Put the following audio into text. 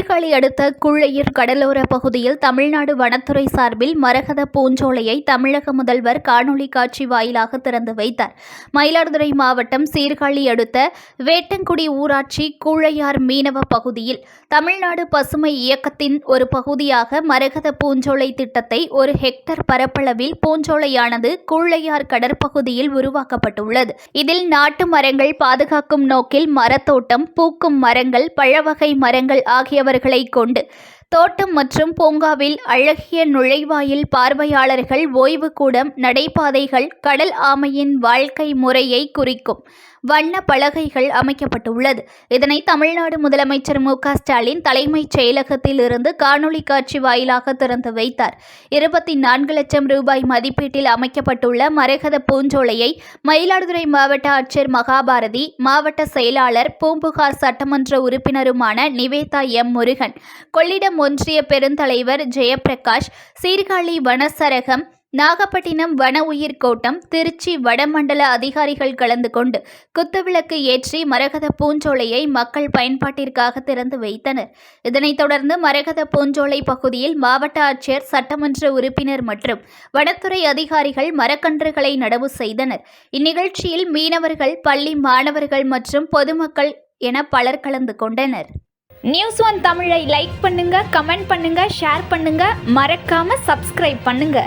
சீர்காழி அடுத்த குள்ளையூர் கடலோர பகுதியில் தமிழ்நாடு வனத்துறை சார்பில் மரகத பூஞ்சோலையை தமிழக முதல்வர் காணொலி காட்சி வாயிலாக திறந்து வைத்தார். மயிலாடுதுறை மாவட்டம் சீர்காழி அடுத்த வேட்டங்குடி ஊராட்சி கூழையார் மீனவ பகுதியில் தமிழ்நாடு பசுமை இயக்கத்தின் ஒரு பகுதியாக மரகத பூஞ்சோலை திட்டத்தை 1 ஹெக்டேர் பரப்பளவில் பூஞ்சோலையானது கூழையார் கடற்பகுதியில் உருவாக்கப்பட்டுள்ளது. இதில் நாட்டு மரங்கள் பாதுகாக்கும் நோக்கில் மரத்தோட்டம், பூக்கும் மரங்கள், பழவகை மரங்கள் ஆகியவர்களை கொண்டு தோட்டம் மற்றும் பூங்காவில் அழகிய நுழைவாயில், பார்வையாளர்கள் ஓய்வு கூடம், நடைபாதைகள், கடல் ஆமையின் வாழ்க்கை முறையை குறிக்கும் வண்ண பலகைகள் அமைக்கப்பட்டுள்ளது. இதனை தமிழ்நாடு முதலமைச்சர் மு.க.ஸ்டாலின் தலைமைச் செயலகத்தில் இருந்து காணொலி காட்சி வாயிலாக திறந்து வைத்தார். 24 லட்சம் ரூபாய் மதிப்பீட்டில் அமைக்கப்பட்டுள்ள மரகத பூஞ்சோலையை மயிலாடுதுறை மாவட்ட ஆட்சியர் மகாபாரதி, மாவட்ட செயலாளர், பூம்புகார் சட்டமன்ற உறுப்பினருமான நிவேதா எம். முருகன், கொள்ளிடம் ஒன்றிய பெருந்தலைவர் ஜெயப்பிரகாஷ், சீர்காழி வனச்சரகம், நாகப்பட்டினம் வன உயிர் கோட்டம், திருச்சி வடமண்டல அதிகாரிகள் கலந்து கொண்டு குத்துவிளக்கு ஏற்றி மரகத பூஞ்சோலையை மக்கள் பயன்பாட்டிற்காக திறந்து வைத்தனர். இதனைத் தொடர்ந்து மரகத பூஞ்சோலை பகுதியில் மாவட்ட ஆட்சியர், சட்டமன்ற உறுப்பினர் மற்றும் வனத்துறை அதிகாரிகள் மரக்கன்றுகளை நடவு செய்தனர். இந்நிகழ்ச்சியில் மீனவர்கள், பள்ளி மாணவர்கள் மற்றும் பொதுமக்கள் என பலர் கலந்து கொண்டனர். News1 தமிழை லைக் பண்ணுங்க, கமெண்ட் பண்ணுங்க, ஷேர் பண்ணுங்க, மறக்காம சப்ஸ்கிரைப் பண்ணுங்க.